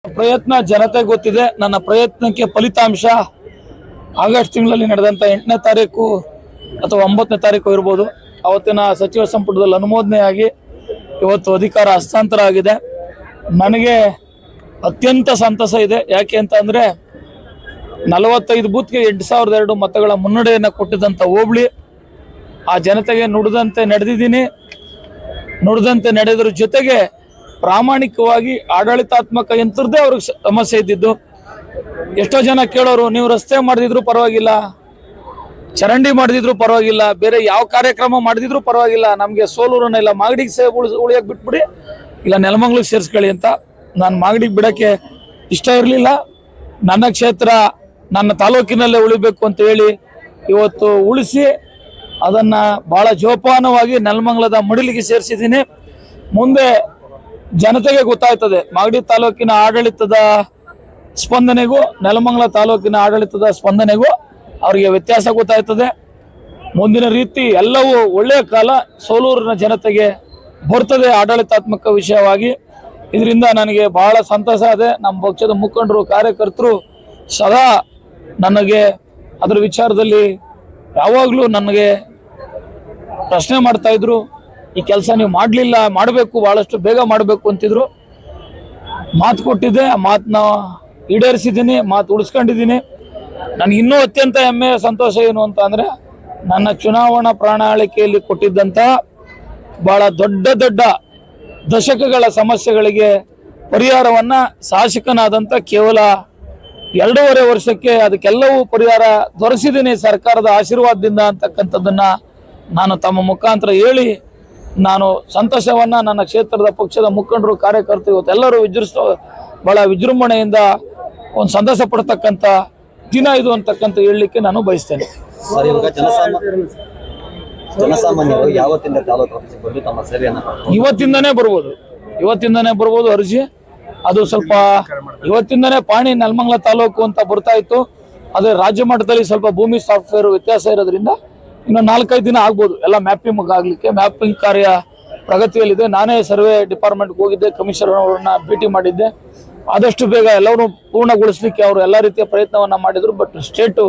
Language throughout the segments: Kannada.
ಪ್ರಯತ್ನ ಜನತೆ ಗೊತ್ತಿದೆ. ನನ್ನ ಪ್ರಯತ್ನಕ್ಕೆ ಫಲಿತಾಂಶ ಆಗಸ್ಟ್ ತಿಂಗಳಲ್ಲಿ ನಡೆದಂತ 8ನೇ ತಾರೀಕು ಅಥವಾ 9ನೇ ತಾರೀಕು ಇರಬಹುದು. ಅವತ್ತಿನ ಸಚಿವ ಸಂಪುಟದಲ್ಲಿ ಅನುಮೋದನೆ ಆಗಿ ಇವತ್ತು ಅಧಿಕಾರ ಹಸ್ತಾಂತರ ಆಗಿದೆ. ನನಗೆ ಅತ್ಯಂತ ಸಂತಸ ಇದೆ. ಯಾಕೆ ಅಂತ ಅಂದ್ರೆ 45 ಬೂತ್ಗೆ 8002 ಮತಗಳ ಮುನ್ನಡೆಯನ್ನು ಕೊಟ್ಟಿದ್ದಂತ ಹೋಬಳಿ ಆ ಜನತೆಗೆ ನುಡಿದಂತೆ ನಡೆದಿದ್ದೀನಿ. ನುಡಿದಂತೆ ನಡೆದ್ರ ಜೊತೆಗೆ ಪ್ರಾಮಾಣಿಕವಾಗಿ ಆಡಳಿತಾತ್ಮಕ ಯಂತ್ರದ್ದೇ ಅವ್ರಿಗೆ ಸಮಸ್ಯೆ ಇದ್ದಿದ್ದು. ಎಷ್ಟೋ ಜನ ಕೇಳೋರು, ನೀವು ರಸ್ತೆ ಮಾಡಿದ್ರು ಪರವಾಗಿಲ್ಲ, ಚರಂಡಿ ಮಾಡಿದ್ರು ಪರವಾಗಿಲ್ಲ, ಬೇರೆ ಯಾವ ಕಾರ್ಯಕ್ರಮ ಮಾಡಿದ್ರು ಪರವಾಗಿಲ್ಲ, ನಮಗೆ ಸೋಲೂರನ್ನ ಇಲ್ಲ ಮಾಗಡಿಗೆ ಉಳಿಯಕ್ಕೆ ಬಿಟ್ಬಿಡಿ, ಇಲ್ಲ ನೆಲಮಂಗ್ಲಿಗೆ ಸೇರಿಸ್ಕೊಳ್ಳಿ ಅಂತ. ನಾನು ಮಾಗಡಿಗೆ ಬಿಡಕ್ಕೆ ಇಷ್ಟ ಇರಲಿಲ್ಲ. ನನ್ನ ಕ್ಷೇತ್ರ ನನ್ನ ತಾಲೂಕಿನಲ್ಲೇ ಉಳಿಬೇಕು ಅಂತ ಹೇಳಿ ಇವತ್ತು ಉಳಿಸಿ ಅದನ್ನ ಬಹಳ ಜೋಪಾನವಾಗಿ ನೆಲಮಂಗಲದ ಮಡಿಲಿಗೆ ಸೇರಿಸಿದ್ದೀನಿ. ಮುಂದೆ ಜನತೆಗೆ ಗೊತ್ತಾಯ್ತದೆ ಮಾಗಡಿ ತಾಲೂಕಿನ ಆಡಳಿತದ ಸ್ಪಂದನೆಗೂ ನೆಲಮಂಗಲ ತಾಲೂಕಿನ ಆಡಳಿತದ ಸ್ಪಂದನೆಗೂ ಅವರಿಗೆ ವ್ಯತ್ಯಾಸ ಗೊತ್ತಾಯ್ತದೆ. ಮುಂದಿನ ರೀತಿ ಎಲ್ಲವೂ ಒಳ್ಳೆಯ ಕಾಲ ಸೋಲೂರಿನ ಜನತೆಗೆ ಬರ್ತದೆ ಆಡಳಿತಾತ್ಮಕ ವಿಷಯವಾಗಿ. ಇದರಿಂದ ನನಗೆ ಬಹಳ ಸಂತಸ ಇದೆ. ನಮ್ಮ ಪಕ್ಷದ ಮುಖಂಡರು ಕಾರ್ಯಕರ್ತರು ಸದಾ ನನಗೆ ಅದರ ವಿಚಾರದಲ್ಲಿ ಯಾವಾಗಲೂ ನನಗೆ ಪ್ರಶ್ನೆ ಮಾಡ್ತಾ ಇದ್ರು. ಈ ಕೆಲಸ ನೀವು ಮಾಡಲಿಲ್ಲ, ಮಾಡಬೇಕು, ಬಹಳಷ್ಟು ಬೇಗ ಮಾಡಬೇಕು ಅಂತಿದ್ರು. ಮಾತು ಕೊಟ್ಟಿದ್ದೆ, ಆ ಮಾತನ್ನ ಈಡೇರಿಸಿದ್ದೀನಿ, ಮಾತು ಉಳಿಸ್ಕೊಂಡಿದ್ದೀನಿ. ನನಗೆ ಇನ್ನೂ ಅತ್ಯಂತ ಹೆಮ್ಮೆ ಸಂತೋಷ ಏನು ಅಂತ ಅಂದರೆ, ನನ್ನ ಚುನಾವಣಾ ಪ್ರಣಾಳಿಕೆಯಲ್ಲಿ ಕೊಟ್ಟಿದ್ದಂಥ ಬಹಳ ದೊಡ್ಡ ದೊಡ್ಡ ದಶಕಗಳ ಸಮಸ್ಯೆಗಳಿಗೆ ಪರಿಹಾರವನ್ನು ಶಾಸಕನಾದಂಥ ಕೇವಲ 2.5 ವರ್ಷಕ್ಕೆ ಅದಕ್ಕೆಲ್ಲವೂ ಪರಿಹಾರ ದೊರಕಿಸಿದ್ದೀನಿ ಸರ್ಕಾರದ ಆಶೀರ್ವಾದದಿಂದ ಅಂತಕ್ಕಂಥದ್ದನ್ನು ನಾನು ತಮ್ಮ ಮುಖಾಂತರ ಹೇಳಿ ನಾನು ಸಂತಸವನ್ನ ನನ್ನ ಕ್ಷೇತ್ರದ ಪಕ್ಷದ ಮುಖಂಡರು ಕಾರ್ಯಕರ್ತರು ಇವತ್ತೆಲ್ಲರೂ ಬಹಳ ವಿಜೃಂಭಣೆಯಿಂದ ಒಂದು ಸಂತಸ ಪಡ್ತಕ್ಕಂಥ ದಿನ ಇದು ಅಂತಕ್ಕಂಥ ಹೇಳಲಿಕ್ಕೆ ನಾನು ಬಯಸ್ತೇನೆ. ಜನಸಾಮಾನ್ಯರು ಯಾವತ್ತಿಂದ ತಾಲೂಕು ಆಫೀಸಿಗೆ ಬಂದು ತಮ್ಮ ಸೇವೆಯನ್ನು ಇವತ್ತಿಂದನೇ ಬರ್ಬೋದು ಅರ್ಜಿ. ಅದು ಸ್ವಲ್ಪ ಇವತ್ತಿಂದನೇ ಪಾಣಿ ನೆಲಮಂಗಲ ತಾಲೂಕು ಅಂತ ಬರ್ತಾ ಇತ್ತು. ಅದೇ ರಾಜ್ಯ ಮಟ್ಟದಲ್ಲಿ ಸ್ವಲ್ಪ ಭೂಮಿ ಸಾಫ್ಟ್ವೇರ್ ವ್ಯತ್ಯಾಸ ಇರೋದ್ರಿಂದ ಇನ್ನು 4-5 ದಿನ ಆಗ್ಬೋದು ಎಲ್ಲ ಮ್ಯಾಪಿಂಗ್ ಆಗಲಿಕ್ಕೆ. ಮ್ಯಾಪಿಂಗ್ ಕಾರ್ಯ ಪ್ರಗತಿಯಲ್ಲಿದೆ. ನಾನೇ ಸರ್ವೆ ಡಿಪಾರ್ಟ್ಮೆಂಟ್ಗೆ ಹೋಗಿದ್ದೆ, ಕಮಿಷನರ್ ಅವರನ್ನ ಭೇಟಿ ಮಾಡಿದ್ದೆ. ಆದಷ್ಟು ಬೇಗ ಎಲ್ಲವನ್ನೂ ಪೂರ್ಣಗೊಳಿಸಲಿಕ್ಕೆ ಅವರು ಎಲ್ಲ ರೀತಿಯ ಪ್ರಯತ್ನವನ್ನ ಮಾಡಿದ್ರು. ಬಟ್ ಸ್ಟೇಟು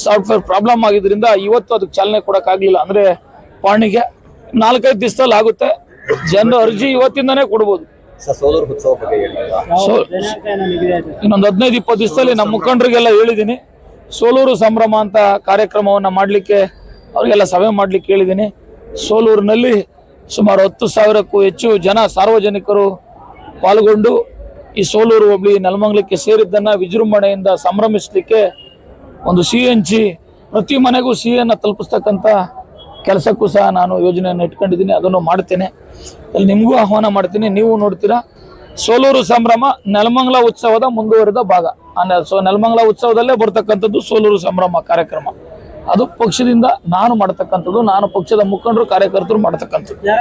ಸಾಫ್ಟ್ವೇರ್ ಪ್ರಾಬ್ಲಮ್ ಆಗಿದ್ರಿಂದ ಇವತ್ತು ಅದಕ್ಕೆ ಚಾಲನೆ ಕೊಡೋಕ್ಕಾಗಲಿಲ್ಲ. ಅಂದರೆ ಪಾಣಿಗೆ 4-5 ದಿವಸದಲ್ಲಿ ಆಗುತ್ತೆ. ಜನರು ಅರ್ಜಿ ಇವತ್ತಿಂದನೇ ಕೊಡ್ಬೋದು. ಇನ್ನೊಂದು 15-20 ದಿವಸದಲ್ಲಿ ನಮ್ಮ ಮುಖಂಡರಿಗೆಲ್ಲ ಹೇಳಿದ್ದೀನಿ. ಸೋಲೂರು ಸಂಭ್ರಮ ಅಂತ ಕಾರ್ಯಕ್ರಮವನ್ನು ಮಾಡಲಿಕ್ಕೆ ಅವರಿಗೆಲ್ಲ ಸಭೆ ಮಾಡಲಿಕ್ಕೆ ಹೇಳಿದ್ದೀನಿ. ಸೋಲೂರಿನಲ್ಲಿ ಸುಮಾರು 10,000ಕ್ಕೂ ಹೆಚ್ಚು ಜನ ಸಾರ್ವಜನಿಕರು ಪಾಲ್ಗೊಂಡು ಈ ಸೋಲೂರು ಹೋಬಳಿ ನೆಲಮಂಗಲಕ್ಕೆ ಸೇರಿದ್ದನ್ನು ವಿಜೃಂಭಣೆಯಿಂದ ಸಂಭ್ರಮಿಸಲಿಕ್ಕೆ ಒಂದು CNG ಪ್ರತಿ ಮನೆಗೂ ಸಿಹಿಯನ್ನು ತಲುಪಿಸ್ತಕ್ಕಂಥ ಕೆಲಸಕ್ಕೂ ಸಹ ನಾನು ಯೋಜನೆಯನ್ನು ಇಟ್ಕೊಂಡಿದ್ದೀನಿ. ಅದನ್ನು ಮಾಡ್ತೇನೆ. ಅಲ್ಲಿ ನಿಮಗೂ ಆಹ್ವಾನ ಮಾಡ್ತೀನಿ, ನೀವು ನೋಡ್ತೀರಾ. ಸೋಲೂರು ಸಂಭ್ರಮ ನೆಲಮಂಗಲ ಉತ್ಸವದ ಮುಂದುವರಿದ ಭಾಗ. ನೆಲಮಂಗಲ ಉತ್ಸವದಲ್ಲೇ ಬರ್ತಕ್ಕಂಥದ್ದು ಸೋಲೂರು ಸಂಭ್ರಮ ಕಾರ್ಯಕ್ರಮ. ಅದು ಪಕ್ಷದಿಂದ ನಾನು ಮಾಡ್ತಕ್ಕಂಥದ್ದು, ನಾನು ಪಕ್ಷದ ಮುಖಂಡರು ಕಾರ್ಯಕರ್ತರು ಮಾಡ್ತಕ್ಕಂಥದ್ದು.